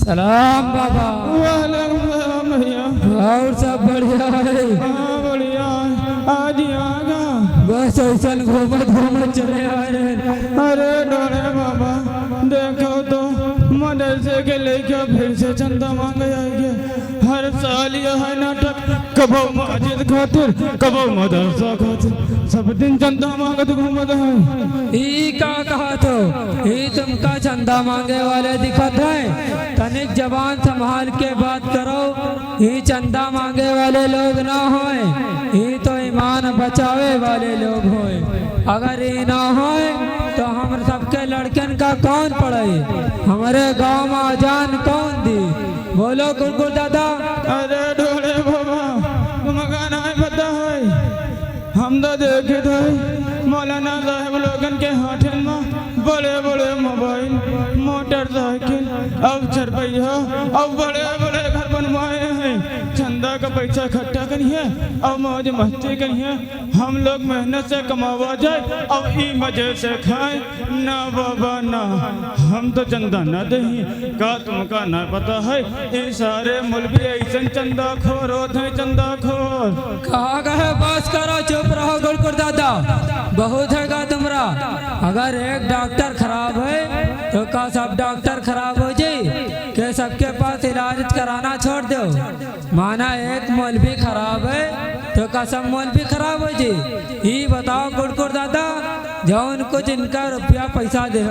सलाम बाबा। वालेकुम सलाम भैया। और सब बढ़िया है? हाँ बढ़िया। आज यहाँ का बस ऐसा घूमत घूमत चले आए। अरे डोरे बाबा देखो तो मदरसे के लेके फिर से चंदा मांगे आएंगे। हर साल यह है नाटक, कबो मस्जिद खातिर कबो मदरसा खातिर, सब दिन चंदा मांगत घूमत है। ई का कहा तो ई तुमका चंदा मांगे वाले दिखत है। तनिक जबान संभाल के बात करो। ई चंदा मांगे वाले लोग ना होए, ई तो ईमान बचावे वाले लोग होए। अगर ई ना होए तो हम सबके लड़कन का कौन पढ़े? हमारे गांव में अजान कौन दी? बोलो कुरकुर दादा। अरे डोरे बाबा तुमका नहीं पता है, हम तो देखे थे मौलाना साहब लोगन के हाथन में बड़े बड़े मोबाइल, मोटरसाइकिल, अब चरपैया, अब बड़े बड़े घर बनवाए हैं। चंदा का पैसा इकट्ठा करिए और मौज मस्ती करिए। हम लोग मेहनत से कमावा जाए और ई मजे से खाए ना बाबा ना। हम तो चंदा न दही का तुमका ना पता है। ये सारे मुल्क ऐसा चंदा खोर होते हैं, चंदा खोर। कहा गए बस करो, चुप रहो गुरकुर दादा। बहुत हैगा तुमरा। अगर एक डॉक्टर खराब है तो का सब डॉक्टर खराब हो जाए? के सबके पास इलाज कराना छोड़ दो? माना एक मौलवी खराब है तो का सब मौलवी खराब हो जाए? ये बताओ गुरकुर दादा, जौन कुछ इनका रुपया पैसा दे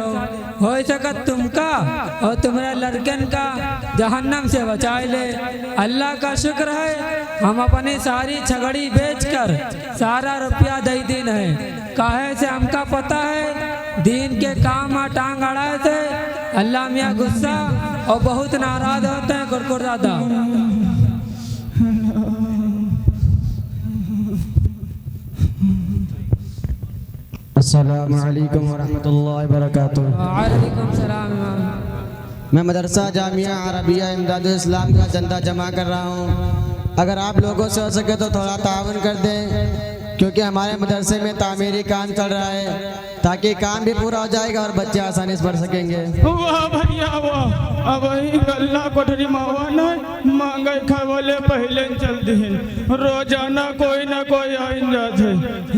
हो सकत तुमका और तुम्हारे लड़कन का जहन्नम से बचाए ले। अल्लाह का शुक्र है हम अपनी सारी छगड़ी बेचकर सारा रुपया दे दिन है। काहे से हमका पता है दीन के काम में टांग अड़ाए थे अल्लाह मियाँ गुस्सा और बहुत नाराज होते हैं गुरकुर दादा। अस्सलामु अलैकुम वरहमतुल्लाहि वबरकातुहू। वालेकुम सलाम। मैं मदरसा जामिया अरबिया इमदादुल इस्लाम का चंदा जमा कर रहा हूँ। अगर आप लोगों से हो सके तो थोड़ा तावन कर दें, क्योंकि हमारे मदरसे में तामीरी काम चल रहा है, ताकि काम भी पूरा हो जाएगा और बच्चे आसानी से पढ़ सकेंगे। वाह भैया वाह। अब वही गल्ला कोठरी मावा नहीं मांगे खावले पहले चल दिन। रोजाना कोई ना कोई आइन जाते।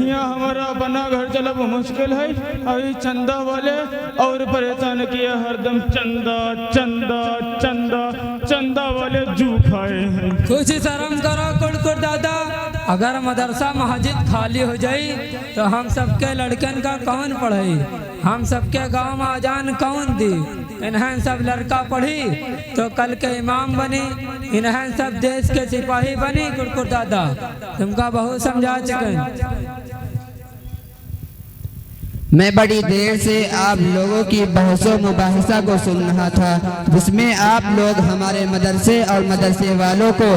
यहाँ हमारा अपना घर चलब मुश्किल है। अभी चंदा वाले और परेशान किया हरदम। चंदा चंदा चंदा चंदा वाले जू खाए हैं। कुछ शर्म करो गुरकुर दादा। अगर मदरसा मस्जिद खाली हो जाई तो हम सबके लड़कन का कौन पढ़े? हम सबके गांव में अजान कौन दी? इन्हें सब लड़का पढ़ी तो कल के इमाम बनी, इन्हें सब देश के सिपाही बनी। गुरकुर दादा तुमका बहुत समझा चुके। मैं बड़ी देर से आप लोगों की बहसों मुबाहिसा को सुन रहा था, जिसमें आप लोग हमारे मदरसे और मदरसे वालों को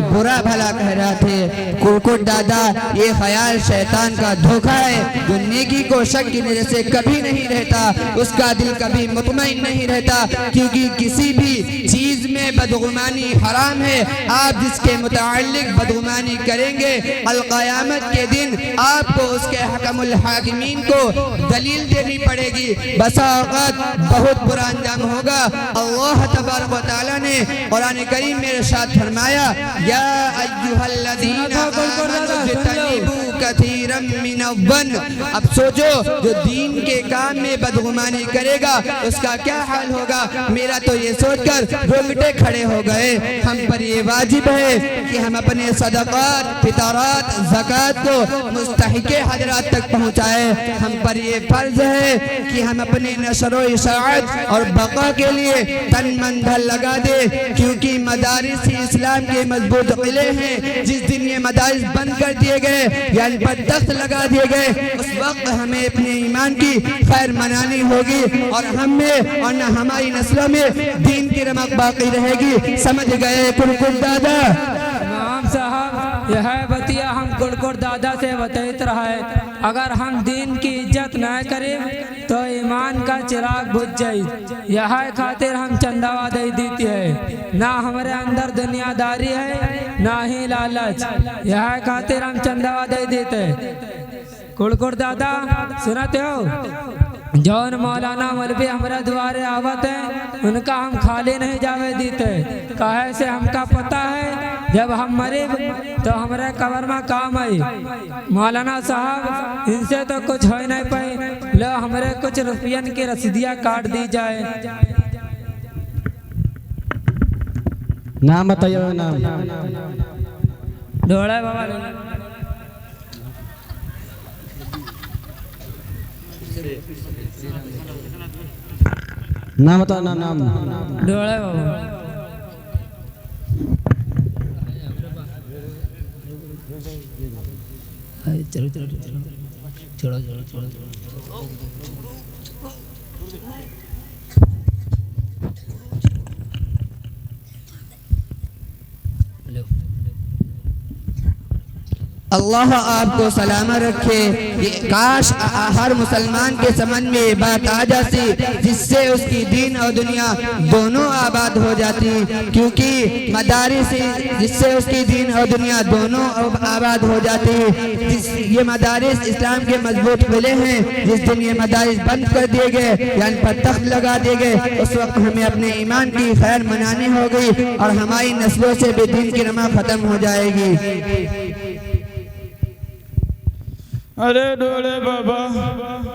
बुरा भला कह रहे थे। कुरकुर दादा ये ख्याल शैतान का धोखा है। जो नेकी को शक की नजर से कभी नहीं रहता, उसका दिल कभी मुतमईन नहीं रहता, क्योंकि किसी भी चीज में बदगुमानी हराम है। आप जिसके मुताल्लिक बदगुमानी करेंगे अल क़यामत के दिन आपको उसके हकमुल हाकिमीन को दलील देनी पड़ेगी। बसा औक़ात बहुत बुरा अंजाम होगा। अल्लाह तबारक व तआला ने कुरान करीम में इरशाद फरमाया, या अय्युहल्लज़ीना आमनू इज्तनिबू कसीरम मिनज़्ज़न। अब सोचो जो दीन के काम में बदगुमानी करेगा उसका क्या हाल होगा। मेरा तो ये सोचकर रोंगटे खड़े हो गए। हम पर ये वाजिब है कि हम अपने सदक़ात, फितरात, ज़कात को मुस्तहिक़े हज़रात तक पहुँचाए। हम पर ये फर्ज है कि हम अपने नशर व इशाअत और बका के लिए तन मन धन लगा दे, क्योंकि मदारिस इस्लाम के मजबूत किले हैं। जिस दिन ये मदारिस बंद कर दिए गए यानी पर तख्त लगा दिए गए, उस वक्त हमें अपने ईमान की खैर मनानी होगी और हम में और न हमारी नस्लों में दीन की रमक बाकी रहेगी। समझ गए कुरकुर दादा? इमाम साहब यह बतिया हम गुरकुर दादा से बतैत रहा है। अगर हम दीन की इज्जत न करें तो ईमान का चिराग बुझ जाए। यह खातिर हम चंदावा दे देती है। ना हमारे अंदर दुनियादारी है ना ही लालच। यह खातिर हम चंदावा दे देते। कुरकुर दादा सुनते हो? जौन मौलाना मौलवी हमरा द्वारे आवत है उनका हम खाली नहीं जावे देते। काहे से हमका पता है जब हम मरे तो हमारे कबर में काम आई। मौलाना साहब इनसे तो कुछ हो नहीं पाए, लो हमारे कुछ रुपयन की रसीदियाँ काट दी जाए। नाम बताइए नाम। ढोड़ा बाबा नाम बताओ नाम। ढोड़ा बाबा चलो चलो चलो छोड़ो छोड़ो छोड़ो अल्लाह आपको सलामत रखे। ये काश हर मुसलमान के समझ में ये बात आ जाती जिससे उसकी दीन और दुनिया दोनों आबाद हो जाती, क्योंकि मदारिस जिससे उसकी दीन और दुनिया दोनों आबाद हो जाती। ये मदारिस इस्लाम के मजबूत किले हैं। जिस दिन ये मदारिस बंद कर दिए गए यानी पर तख्त लगा दिए गए, उस वक्त हमें अपने ईमान की खैर मनानी होगी और हमारी नस्लों से भी दीन की रमा खत्म हो जाएगी। अरे डोले बाबा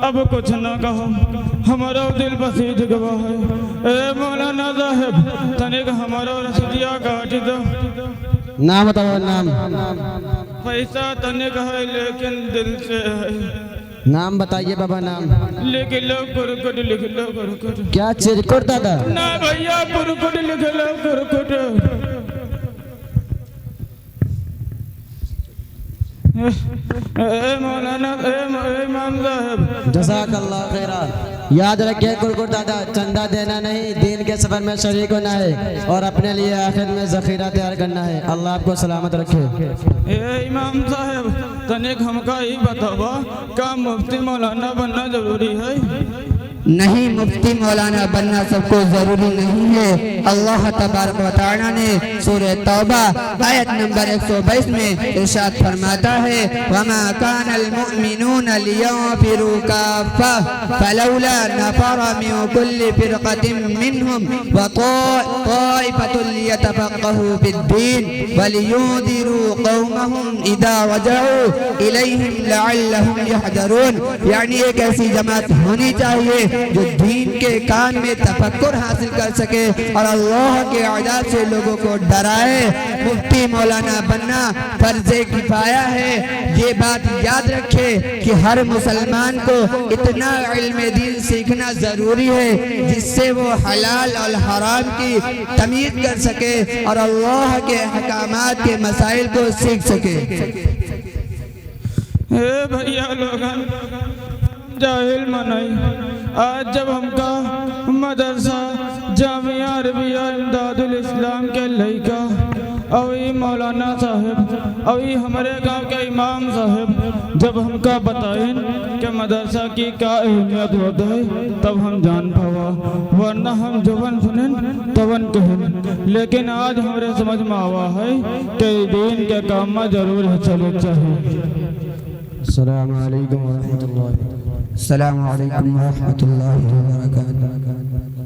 अब कुछ न कहो, हमारा दिल बसीज गवा है। ए मौलाना साहब तनिक हमारा रसीदिया काट दो। नाम बताओ नाम। पैसा तनिक है लेकिन दिल से है। नाम बताइए बाबा नाम। लिख लो कुरकुट, लिख लो कुरकुट। क्या चिरकुट दादा? ना भैया कुरकुट लिख लो कुरकुट। मौलाना इमाम साहब जज़ाकल्लाह खैरा। याद रखिए कुरकुट दादा चंदा देना नहीं, दीन के सफर में शरीक होना है और अपने लिए आखिर में जखीरा तैयार करना है। अल्लाह आपको सलामत रखे। ए इमाम साहब तनिक हमका ही बतावा, का मुफ्ती मौलाना बनना जरूरी है? नहीं, मुफ्ती मौलाना बनना सबको जरूरी नहीं है। अल्लाह तबारक व तआला ने सूरह तौबा आयत नंबर 122 में इरशाद फरमाता है, वमा कानल मुमिनून लियंफिरू काफ़ा फलौला नफरा मिन कुल्ली फिरक़तिन मिनहुम व ताइफ़तुन लियतफ़क़हू फिद्दीन व लियुंदिरू कौमहुम इज़ा रजऊ इलैहिम लअल्लहुम यहज़रून। यानी एक ऐसी जमात होनी चाहिए जो दीन के काम में तफक्कुर हासिल कर सके और अल्लाह के अज़ाब से लोगों को डराए। मुफ्ती मौलाना बनना फर्ज़े किफ़ाया है। ये बात याद रखे कि हर मुसलमान को इतना इल्म दीन सीखना जरूरी है जिससे वो हलाल और हराम की तमीज़ कर सके और अल्लाह के अहकामात के मसाइल को सीख सके। भैया लोगन जाहिल मनाई। आज जब हमका मदरसा जामिया अरबिया इमदादुल इस्लाम के लड़का अवी मौलाना साहब अवी हमारे गांव के इमाम साहब जब हमका बताएं कि मदरसा की क्या अहमियत होता है तब हम जान पावा, वरना हम जवन सुनें तवन कहें। लेकिन आज हमारे समझ में आवा है कि दीन के काम में जरूर चले चाहिए। अस्सलाम वालेकुम व रहमतुल्लाह। अस्सलाम वालेकुम व रहमतुल्लाहि व बरकातुहू।